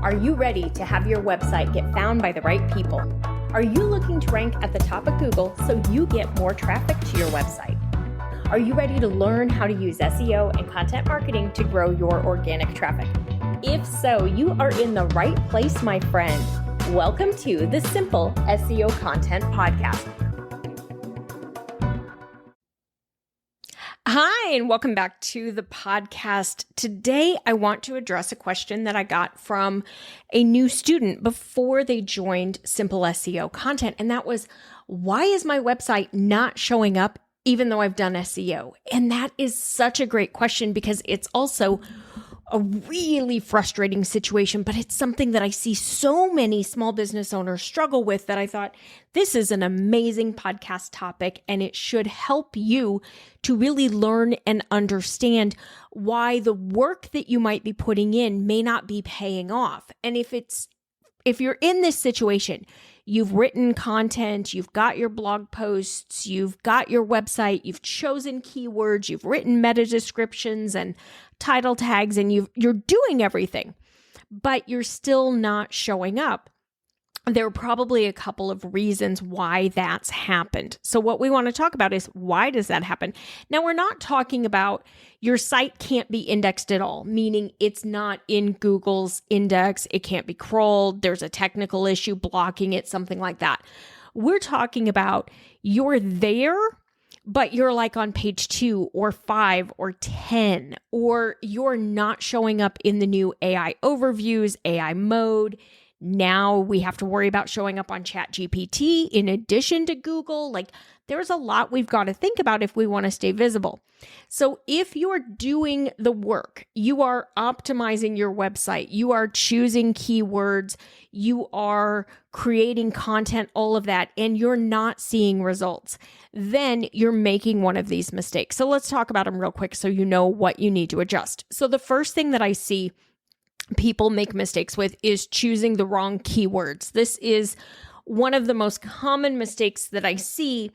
Are you ready to have your website get found by the right people? Are you looking to rank at the top of Google so you get more traffic to your website? Are you ready to learn how to use SEO and content marketing to grow your organic traffic? If so, you are in the right place, my friend. Welcome to the Simple SEO Content Podcast. Hi, and welcome back to the podcast. Today, I want to address a question that I got from a new student before they joined Simple SEO Content, and that was, why is my website not showing up even though I've done SEO? And that is such a great question because it's also a really frustrating situation, but it's something that I see so many small business owners struggle with that I thought this is an amazing podcast topic and it should help you to really learn and understand why the work that you might be putting in may not be paying off. And if you're in this situation, you've written content, you've got your blog posts, you've got your website, you've chosen keywords, you've written meta descriptions and title tags, and you're doing everything, but you're still not showing up. There are probably a couple of reasons why that's happened. So what we want to talk about is, why does that happen? Now, we're not talking about your site can't be indexed at all, meaning it's not in Google's index, it can't be crawled, there's a technical issue blocking it, something like that. We're talking about you're there, but you're like on page 2 or 5 or 10, or you're not showing up in the new AI overviews, AI mode. Now we have to worry about showing up on ChatGPT in addition to Google. Like, there's a lot we've got to think about if we want to stay visible. So if you're doing the work, you are optimizing your website, you are choosing keywords, you are creating content, all of that, and you're not seeing results, then you're making one of these mistakes. So let's talk about them real quick so you know what you need to adjust. So the first thing that I see people make mistakes with is choosing the wrong keywords. This is one of the most common mistakes that I see.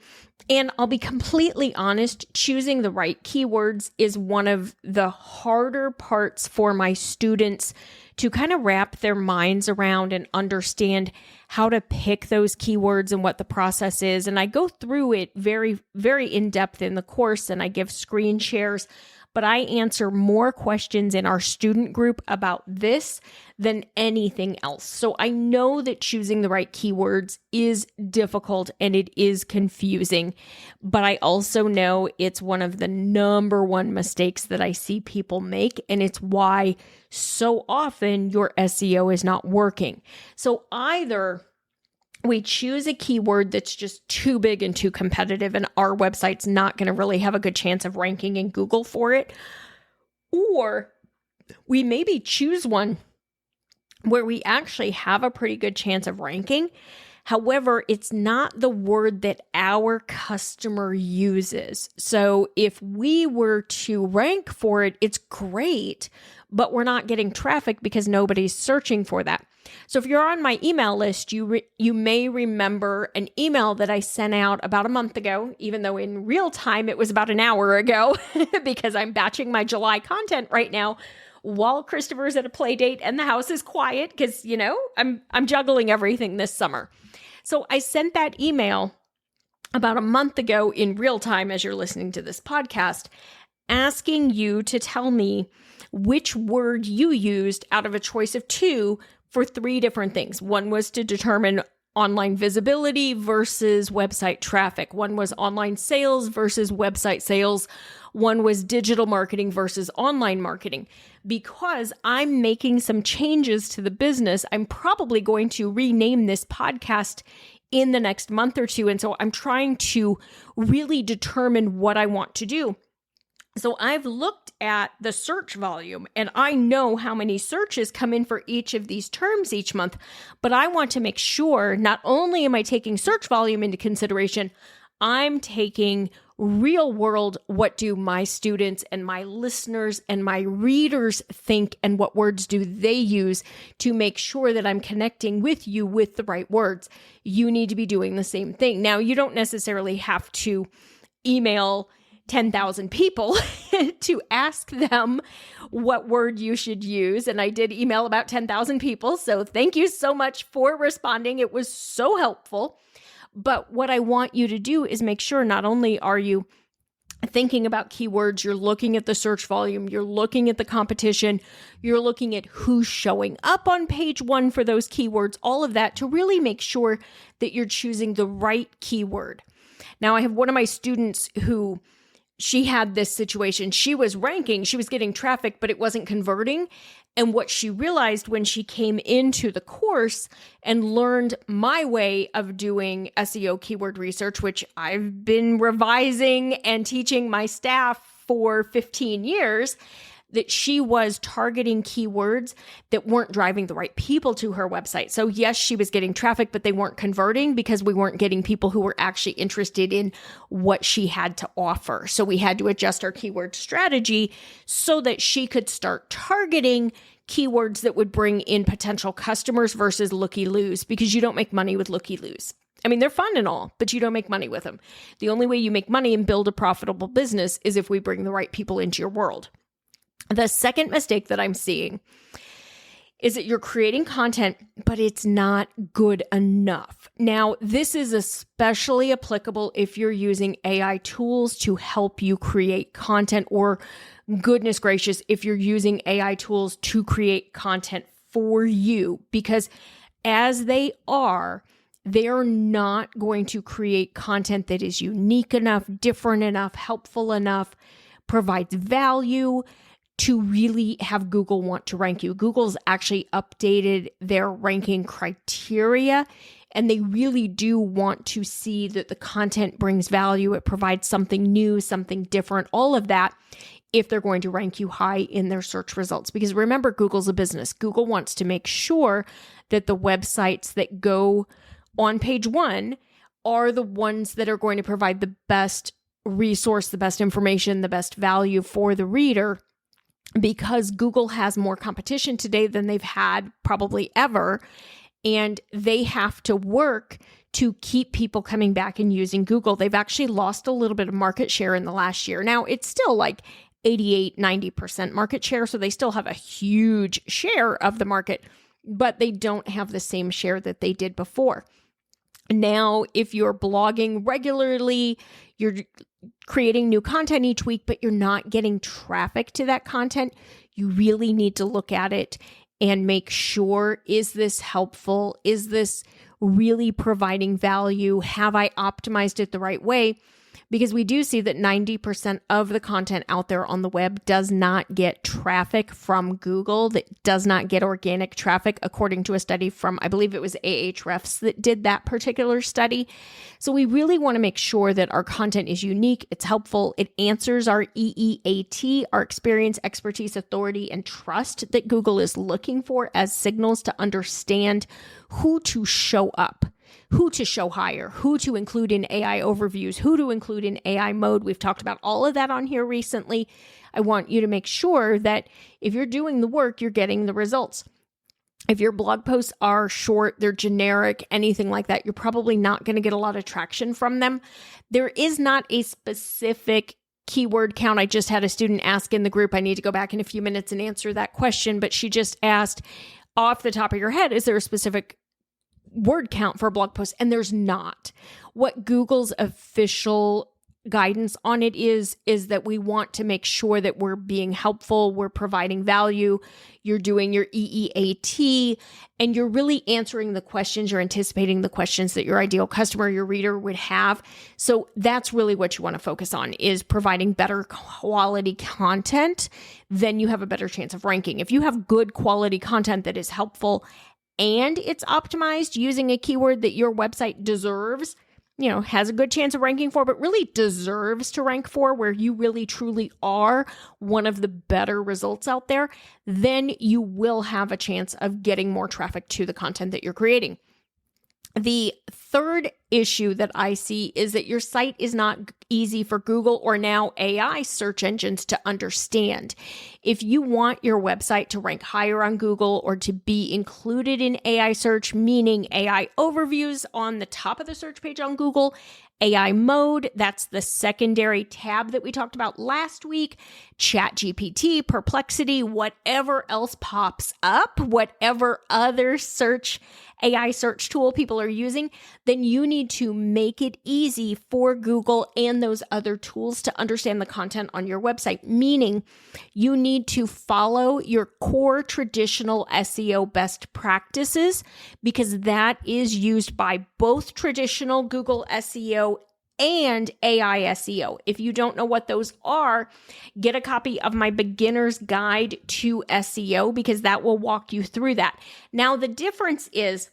And I'll be completely honest, choosing the right keywords is one of the harder parts for my students to kind of wrap their minds around and understand how to pick those keywords and what the process is. And I go through it very, very in depth in the course, and I give screen shares. But I answer more questions in our student group about this than anything else. So I know that choosing the right keywords is difficult and it is confusing, but I also know it's one of the number one mistakes that I see people make, and it's why so often your SEO is not working. So either we choose a keyword that's just too big and too competitive, and our website's not going to really have a good chance of ranking in Google for it. Or we maybe choose one where we actually have a pretty good chance of ranking. However, it's not the word that our customer uses. So if we were to rank for it, it's great, but we're not getting traffic because nobody's searching for that. So if you're on my email list, you may remember an email that I sent out about a month ago, even though in real time it was about an hour ago because I'm batching my July content right now while Christopher's at a play date and the house is quiet because, I'm juggling everything this summer. So I sent that email about a month ago in real time as you're listening to this podcast, asking you to tell me which word you used out of a choice of 2 for 3 different things. One was to determine online visibility versus website traffic. One was online sales versus website sales. One was digital marketing versus online marketing. Because I'm making some changes to the business, I'm probably going to rename this podcast in the next month or 2. And so I'm trying to really determine what I want to do. So I've looked at the search volume and I know how many searches come in for each of these terms each month, but I want to make sure not only am I taking search volume into consideration, I'm taking real world, what do my students and my listeners and my readers think and what words do they use to make sure that I'm connecting with you with the right words. You need to be doing the same thing. Now, you don't necessarily have to email 10,000 people to ask them what word you should use. And I did email about 10,000 people. So thank you so much for responding. It was so helpful. But what I want you to do is make sure not only are you thinking about keywords, you're looking at the search volume, you're looking at the competition, you're looking at who's showing up on page one for those keywords, all of that to really make sure that you're choosing the right keyword. Now, I have one of my students who she had this situation. She was ranking, she was getting traffic, but it wasn't converting. And what she realized when she came into the course and learned my way of doing SEO keyword research, which I've been revising and teaching my staff for 15 years, that she was targeting keywords that weren't driving the right people to her website. So yes, she was getting traffic, but they weren't converting because we weren't getting people who were actually interested in what she had to offer. So we had to adjust our keyword strategy so that she could start targeting keywords that would bring in potential customers versus looky-loos, because you don't make money with looky-loos. I mean, they're fun and all, but you don't make money with them. The only way you make money and build a profitable business is if we bring the right people into your world. The second mistake that I'm seeing is that you're creating content, but it's not good enough. Now, this is especially applicable if you're using AI tools to help you create content, or goodness gracious, if you're using AI tools to create content for you, because as they're not going to create content that is unique enough, different enough, helpful enough, provides value to really have Google want to rank you. Google's actually updated their ranking criteria, and they really do want to see that the content brings value. It provides something new, something different, all of that, if they're going to rank you high in their search results. Because remember, Google's a business. Google wants to make sure that the websites that go on page one are the ones that are going to provide the best resource, the best information, the best value for the reader, because Google has more competition today than they've had probably ever. And they have to work to keep people coming back and using Google. They've actually lost a little bit of market share in the last year. Now, it's still like 88, 90% market share. So they still have a huge share of the market, but they don't have the same share that they did before. Now, if you're blogging regularly, you're creating new content each week, but you're not getting traffic to that content, you really need to look at it and make sure, is this helpful? Is this really providing value? Have I optimized it the right way? Because we do see that 90% of the content out there on the web does not get traffic from Google, that does not get organic traffic, according to a study from, I believe it was Ahrefs that did that particular study. So we really want to make sure that our content is unique, it's helpful, it answers our EEAT, our experience, expertise, authority, and trust that Google is looking for as signals to understand who to show up, who to show higher, who to include in AI overviews, who to include in AI mode. We've talked about all of that on here recently. I want you to make sure that if you're doing the work, you're getting the results. If your blog posts are short, they're generic, anything like that, you're probably not going to get a lot of traction from them. There is not a specific keyword count. I just had a student ask in the group. I need to go back in a few minutes and answer that question, but she just asked, off the top of your head, is there a specific word count for a blog post? And there's not. What Google's official guidance on it is that we want to make sure that we're being helpful, we're providing value, you're doing your EEAT, and you're really answering the questions, you're anticipating the questions that your ideal customer, your reader would have. So that's really what you want to focus on, is providing better quality content. Then you have a better chance of ranking. If you have good quality content that is helpful and it's optimized using a keyword that your website deserves, has a good chance of ranking for, but really deserves to rank for, where you really truly are one of the better results out there, then you will have a chance of getting more traffic to the content that you're creating. The third issue that I see is that your site is not easy for Google or now AI search engines to understand. If you want your website to rank higher on Google or to be included in AI search, meaning AI overviews on the top of the search page on Google, AI mode, that's the secondary tab that we talked about last week, ChatGPT, Perplexity, whatever else pops up, whatever other AI search tool people are using, then you need to make it easy for Google and those other tools to understand the content on your website, meaning you need to follow your core traditional SEO best practices because that is used by both traditional Google SEO and AI SEO. If you don't know what those are, get a copy of my beginner's guide to SEO because that will walk you through that. Now, the difference is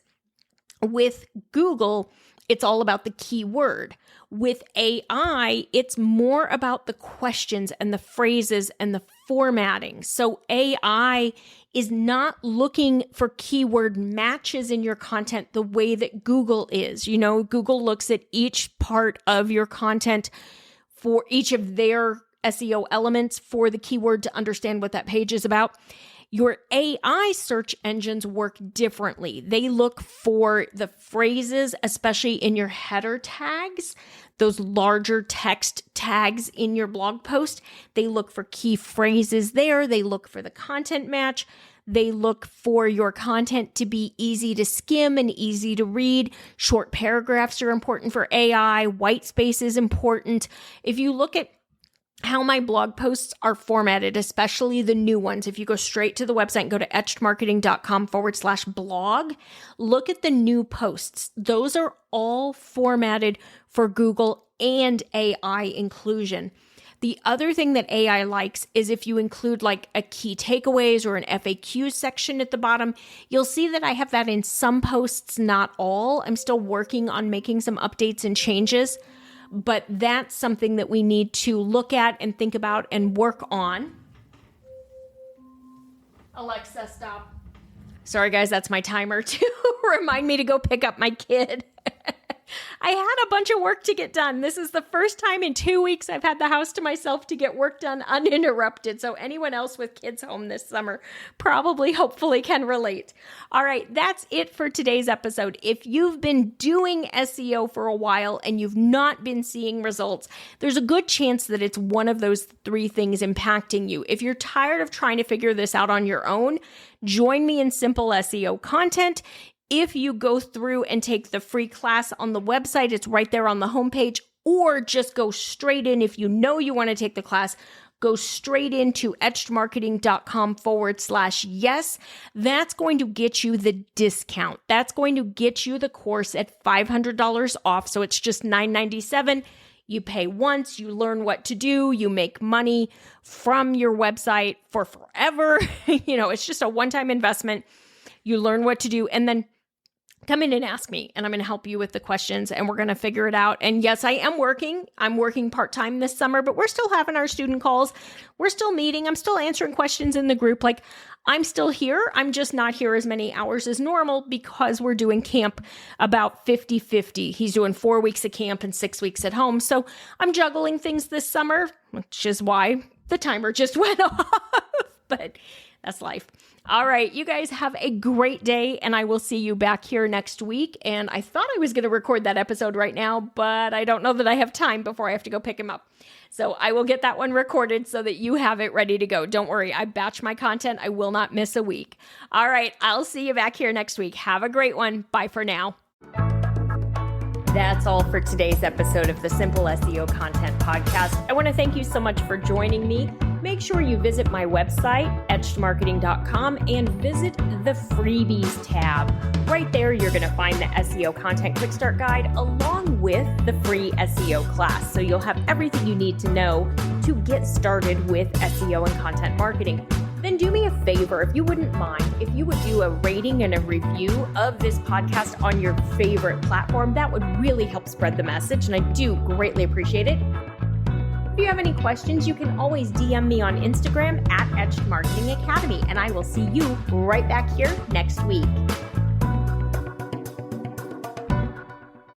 with Google, it's all about the keyword. With AI, it's more about the questions and the phrases and the formatting. So AI is not looking for keyword matches in your content the way that Google is. You know, Google looks at each part of your content for each of their SEO elements for the keyword to understand what that page is about. Your AI search engines work differently. They look for the phrases, especially in your header tags, those larger text tags in your blog post. They look for key phrases there. They look for the content match. They look for your content to be easy to skim and easy to read. Short paragraphs are important for AI. White space is important. If you look at how my blog posts are formatted, especially the new ones. If you go straight to the website and go to etchedmarketing.com/blog, look at the new posts. Those are all formatted for Google and AI inclusion. The other thing that AI likes is if you include like a key takeaways or an FAQ section at the bottom, you'll see that I have that in some posts, not all. I'm still working on making some updates and changes. But that's something that we need to look at and think about and work on. Alexa, stop. Sorry, guys, that's my timer to remind me to go pick up my kid. I had a bunch of work to get done. This is the first time in 2 weeks I've had the house to myself to get work done uninterrupted. So anyone else with kids home this summer probably, hopefully can relate. All right, that's it for today's episode. If you've been doing SEO for a while and you've not been seeing results, there's a good chance that it's one of those three things impacting you. If you're tired of trying to figure this out on your own, join me in Simple SEO Content. If you go through and take the free class on the website, it's right there on the homepage, or just go straight in. If you know you want to take the class, go straight into etchedmarketing.com/yes. That's going to get you the discount. That's going to get you the course at $500 off. So it's just $997. You pay once, you learn what to do, you make money from your website for forever. It's just a one-time investment. You learn what to do, and then come in and ask me, and I'm going to help you with the questions, and we're going to figure it out. And yes, I am working. I'm working part-time this summer, but we're still having our student calls. We're still meeting. I'm still answering questions in the group. Like, I'm still here. I'm just not here as many hours as normal because we're doing camp about 50-50. He's doing 4 weeks of camp and 6 weeks at home. So I'm juggling things this summer, which is why the timer just went off. But that's life. All right, you guys have a great day, and I will see you back here next week. And I thought I was going to record that episode right now, but I don't know that I have time before I have to go pick him up. So I will get that one recorded so that you have it ready to go. Don't worry, I batch my content. I will not miss a week. All right, I'll see you back here next week. Have a great one. Bye for now. That's all for today's episode of the Simple SEO Content Podcast. I want to thank you so much for joining me. Make sure you visit my website, etchedmarketing.com, and visit the freebies tab. Right there, you're going to find the SEO Content Quick Start Guide along with the free SEO class. So you'll have everything you need to know to get started with SEO and content marketing. Then do me a favor, if you wouldn't mind, if you would do a rating and a review of this podcast on your favorite platform, that would really help spread the message, and I do greatly appreciate it. If you have any questions, you can always DM me on Instagram at Etched Marketing Academy, and I will see you right back here next week.